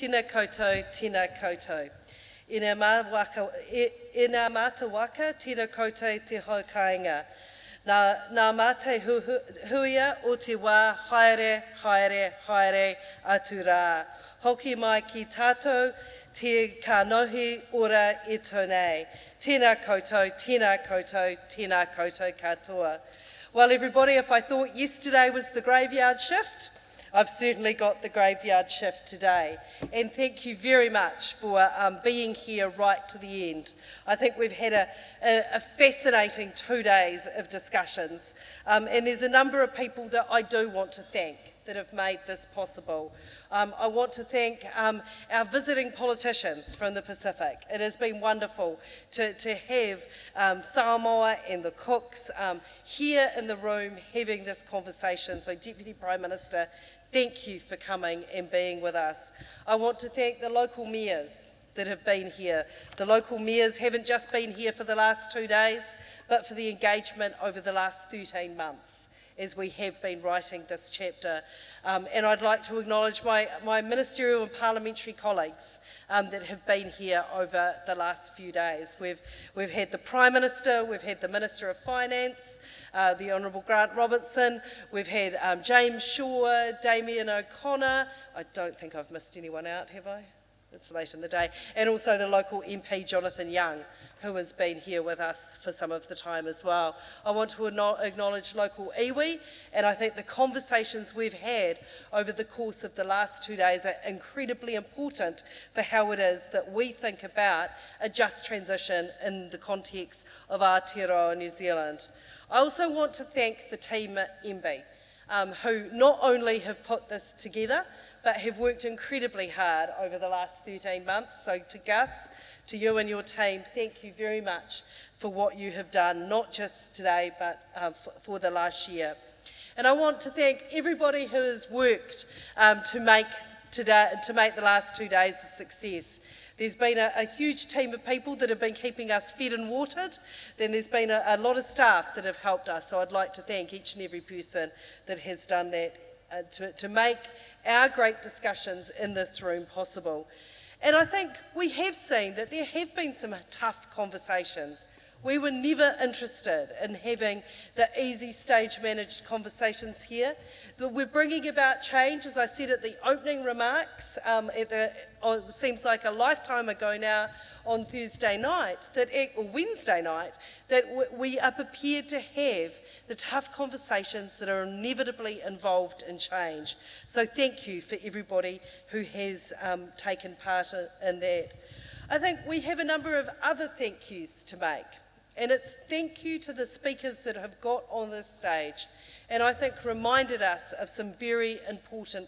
Tēnā koutou, tēnā koutou. I ngā māta waka, tēnā koutou te hau kāinga. Nā mātai huia o te wā, haere, haere, haere atu rā. Hoki mai ki tātou, te kānohi ora e tonei. Tēnā koutou, tēnā koutou, tēnā koutou katoa. Well, everybody, if I thought yesterday was the graveyard shift, I've certainly got the graveyard shift today. And thank you very much for being here right to the end. I think we've had a fascinating 2 days of discussions. And there's a number of people that I do want to thank that have made this possible. I want to thank our visiting politicians from the Pacific. It has been wonderful to have Samoa and the Cooks here in the room having this conversation. So Deputy Prime Minister, thank you for coming and being with us. I want to thank the local mayors that have been here. The local mayors haven't just been here for the last 2 days, but for the engagement over the last 13 months as we have been writing this chapter. And I'd like to acknowledge my ministerial and parliamentary colleagues that have been here over the last few days. We've had the Prime Minister, we've had the Minister of Finance, the Honourable Grant Robertson, we've had James Shaw, Damien O'Connor. I don't think I've missed anyone out, have I? It's late in the day. And also the local MP, Jonathan Young, who has been here with us for some of the time as well. I want to acknowledge local iwi, and I think the conversations we've had over the course of the last 2 days are incredibly important for how it is that we think about a just transition in the context of Aotearoa New Zealand. I also want to thank the team at MB, who not only have put this together, but have worked incredibly hard over the last 13 months. So to Gus, to you and your team, thank you very much for what you have done, not just today, but for the last year. And I want to thank everybody who has worked to make the last 2 days a success. There's been a huge team of people that have been keeping us fed and watered. Then there's been a lot of staff that have helped us. So I'd like to thank each and every person that has done that to make our great discussions in this room possible. And I think we have seen that there have been some tough conversations. We were never interested in having the easy stage-managed conversations here. But we're bringing about change, as I said at the opening remarks, it seems like a lifetime ago now on Thursday night, or Wednesday night, that we are prepared to have the tough conversations that are inevitably involved in change. So thank you for everybody who has taken part in that. I think we have a number of other thank yous to make. And it's thank you to the speakers that have got on this stage, and I think reminded us of some very important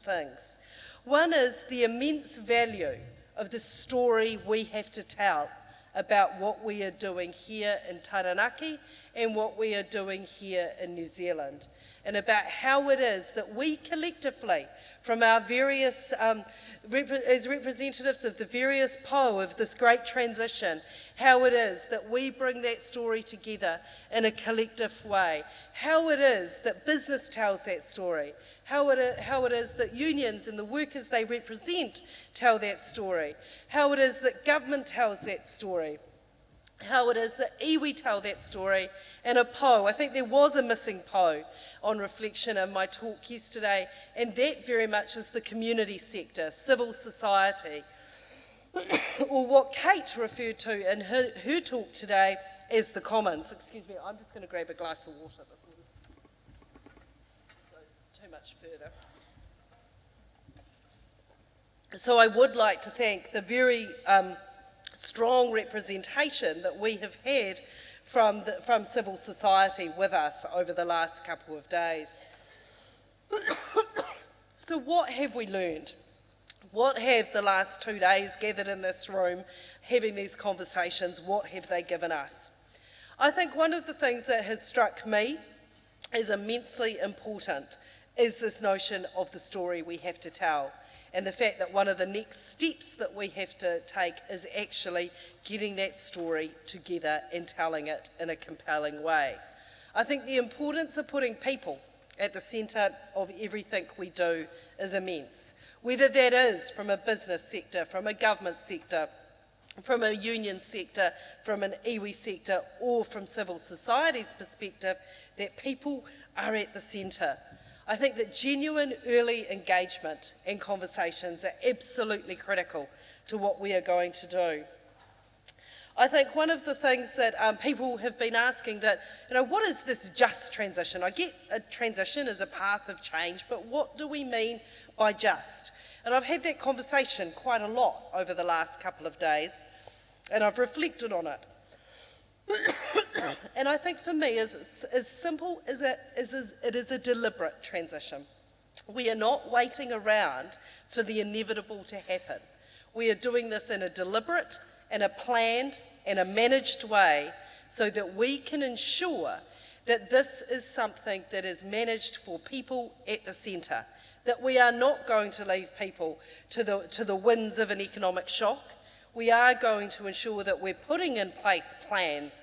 things. One is the immense value of the story we have to tell about what we are doing here in Taranaki and what we are doing here in New Zealand, and about how it is that we collectively, from our various, as representatives of the various po of this great transition, how it is that we bring that story together in a collective way, how it is that business tells that story, how it is that unions and the workers they represent tell that story, how it is that government tells that story, how it is that iwi tell that story, and a po. I think there was a missing po on reflection in my talk yesterday, and that very much is the community sector, civil society, or what Kate referred to in her talk today as the commons. Excuse me, I'm just going to grab a glass of water before this goes too much further. So I would like to thank the very strong representation that we have had from civil society with us over the last couple of days. So what have we learned? What have the last 2 days gathered in this room, having these conversations, what have they given us? I think one of the things that has struck me as immensely important is this notion of the story we have to tell, and the fact that one of the next steps that we have to take is actually getting that story together and telling it in a compelling way. I think the importance of putting people at the centre of everything we do is immense. Whether that is from a business sector, from a government sector, from a union sector, from an iwi sector, or from civil society's perspective, that people are at the centre. I think that genuine early engagement and conversations are absolutely critical to what we are going to do. I think one of the things that people have been asking that, what is this just transition? I get a transition as a path of change, but what do we mean by just? And I've had that conversation quite a lot over the last couple of days, and I've reflected on it. And I think for me, as simple as it is a deliberate transition. We are not waiting around for the inevitable to happen. We are doing this in a deliberate and a planned and a managed way so that we can ensure that this is something that is managed for people at the centre, that we are not going to leave people to the winds of an economic shock. We are going to ensure that we're putting in place plans.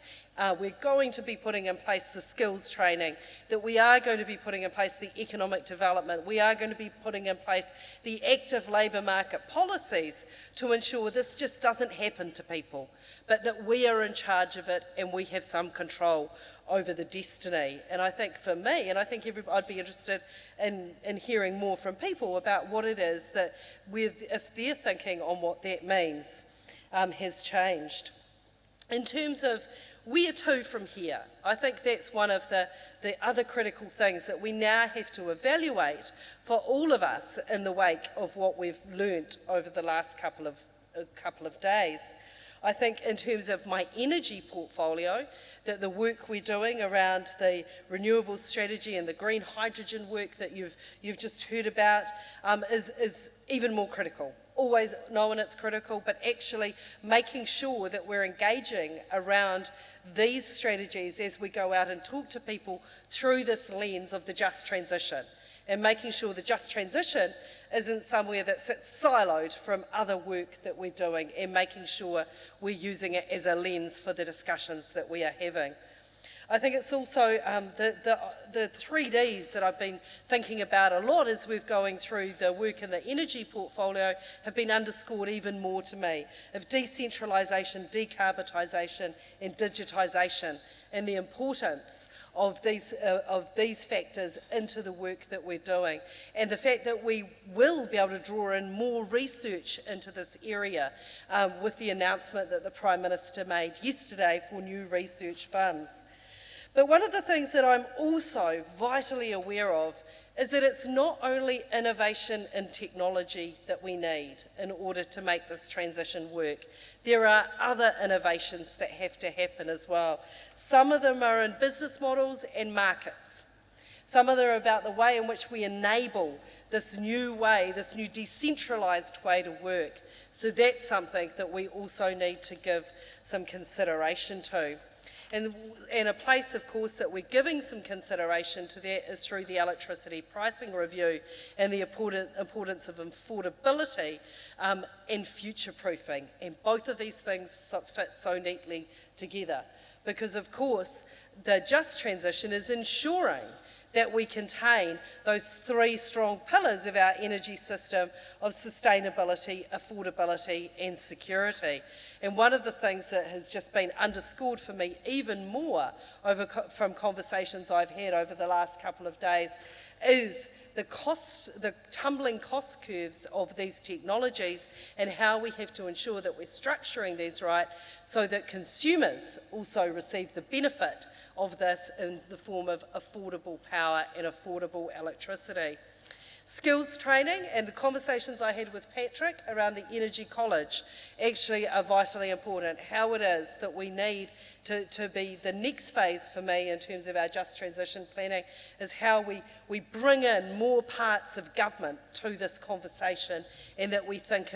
We're going to be putting in place the skills training, that we are going to be putting in place the economic development. We are going to be putting in place the active labour market policies to ensure this just doesn't happen to people, but that we are in charge of it and we have some control over the destiny. And I think for me, and I think I'd be interested in hearing more from people about what it is that, if their thinking on what that means has changed. In terms of where to from here, I think that's one of the other critical things that we now have to evaluate for all of us in the wake of what we've learnt over the last couple of days. I think in terms of my energy portfolio, that the work we're doing around the renewables strategy and the green hydrogen work that you've just heard about is even more critical. Always knowing it's critical, but actually making sure that we're engaging around these strategies as we go out and talk to people through this lens of the just transition, and making sure the just transition isn't somewhere that sits siloed from other work that we're doing, and making sure we're using it as a lens for the discussions that we are having. I think it's also the 3Ds that I've been thinking about a lot as we're going through the work in the energy portfolio have been underscored even more to me, of decentralisation, decarbonisation and digitisation, and the importance of these factors into the work that we're doing, and the fact that we will be able to draw in more research into this area with the announcement that the Prime Minister made yesterday for new research funds. But one of the things that I'm also vitally aware of is that it's not only innovation and technology that we need in order to make this transition work. There are other innovations that have to happen as well. Some of them are in business models and markets. Some of them are about the way in which we enable this new way, this new decentralised way to work. So that's something that we also need to give some consideration to. And a place, of course, that we're giving some consideration to that is through the electricity pricing review and the importance of affordability and future-proofing. And both of these things fit so neatly together. Because, of course, the just transition is ensuring that we contain those three strong pillars of our energy system of sustainability, affordability and security. And one of the things that has just been underscored for me even more from conversations I've had over the last couple of days is the tumbling cost curves of these technologies, and how we have to ensure that we're structuring these right so that consumers also receive the benefit of this in the form of affordable power and affordable electricity. Skills training and the conversations I had with Patrick around the Energy College actually are vitally important. How it is that we need to be the next phase for me in terms of our just transition planning is how we bring in more parts of government to this conversation, and that we think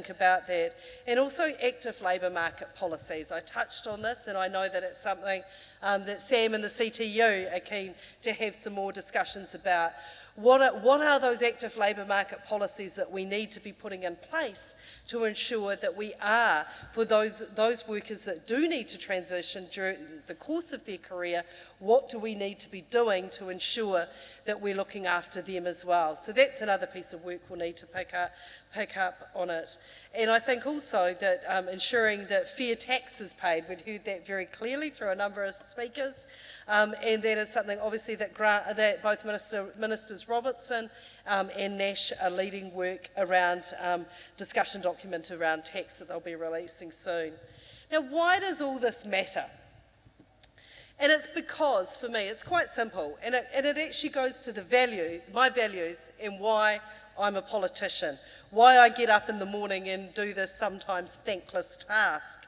about that. And also active labour market policies. I touched on this, and I know that it's something that Sam and the CTU are keen to have some more discussions about. What are those active labour market policies that we need to be putting in place to ensure that we are, for those workers that do need to transition during the course of their career, what do we need to be doing to ensure that we're looking after them as well? So that's another piece of work we'll need to pick up on it. And I think also that ensuring that fair tax is paid. We've heard that very clearly through a number of speakers, and that is something obviously that both Ministers Robertson and Nash are leading work around discussion document around tax that they'll be releasing soon. Now, why does all this matter? And it's because, for me, it's quite simple, and it actually goes to my values, and why I'm a politician, why I get up in the morning and do this sometimes thankless task.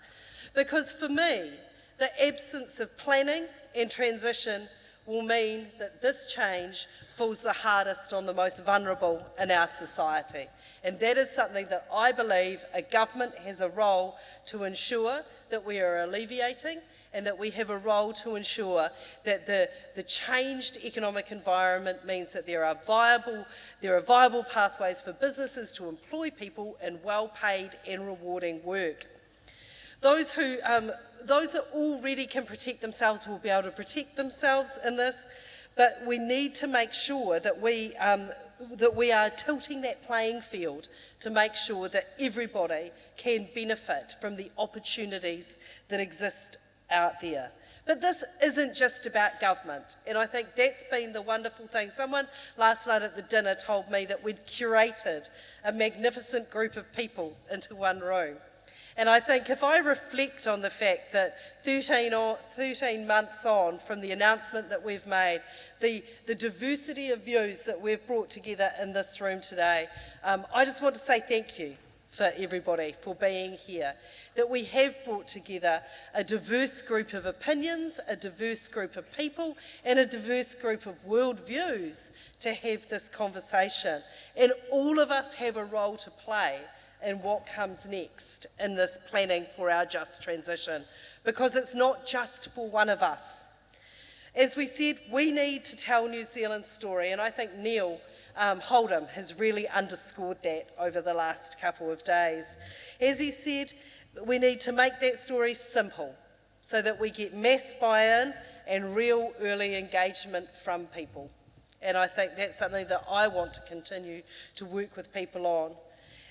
Because for me, the absence of planning and transition will mean that this change falls the hardest on the most vulnerable in our society. And that is something that I believe a government has a role to ensure that we are alleviating, and that we have a role to ensure that the changed economic environment means that there are viable pathways for businesses to employ people in well-paid and rewarding work. Those that already can protect themselves will be able to protect themselves in this, but we need to make sure that we are tilting that playing field to make sure that everybody can benefit from the opportunities that exist out there. But this isn't just about government, and I think that's been the wonderful thing. Someone last night at the dinner told me that we'd curated a magnificent group of people into one room. And I think if I reflect on the fact that 13 months on from the announcement that we've made, the diversity of views that we've brought together in this room today, I just want to say thank you for everybody for being here, that we have brought together a diverse group of opinions, a diverse group of people, and a diverse group of worldviews to have this conversation. And all of us have a role to play in what comes next in this planning for our just transition, because it's not just for one of us. As we said, we need to tell New Zealand's story, and I think Neil Holdham has really underscored that over the last couple of days. As he said, we need to make that story simple so that we get mass buy-in and real early engagement from people. And I think that's something that I want to continue to work with people on.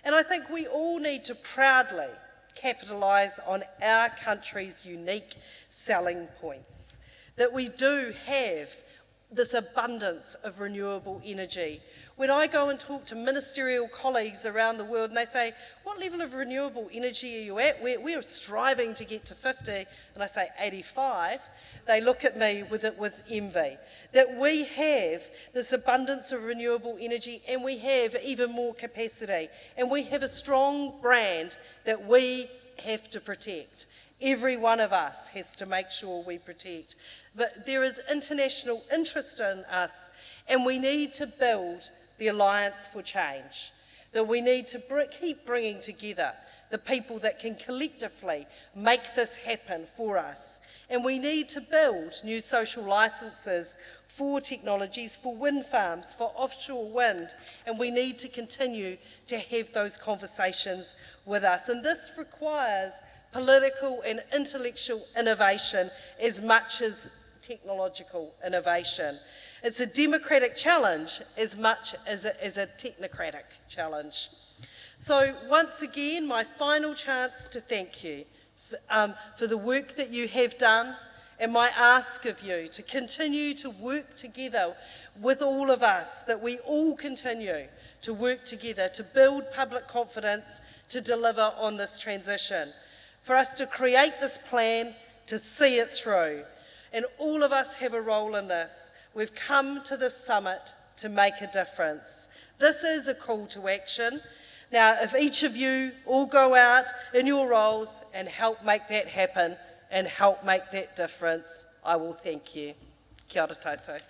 And I think we all need to proudly capitalise on our country's unique selling points, that we do have this abundance of renewable energy. When I go and talk to ministerial colleagues around the world and they say, what level of renewable energy are you at? We're striving to get to 50, and I say 85, they look at me with envy. That we have this abundance of renewable energy, and we have even more capacity, and we have a strong brand that we have to protect. Every one of us has to make sure we protect. But there is international interest in us, and we need to build the Alliance for Change. That we need to keep bringing together the people that can collectively make this happen for us. And we need to build new social licences for technologies, for wind farms, for offshore wind, and we need to continue to have those conversations with us. And this requires political and intellectual innovation as much as technological innovation. It's a democratic challenge as much as a technocratic challenge. So once again, my final chance to thank you for the work that you have done, and my ask of you to continue to work together with all of us, that we all continue to work together to build public confidence to deliver on this transition, for us to create this plan, to see it through. And all of us have a role in this. We've come to this summit to make a difference. This is a call to action. Now, if each of you all go out in your roles and help make that happen and help make that difference, I will thank you. Kia ora tātou.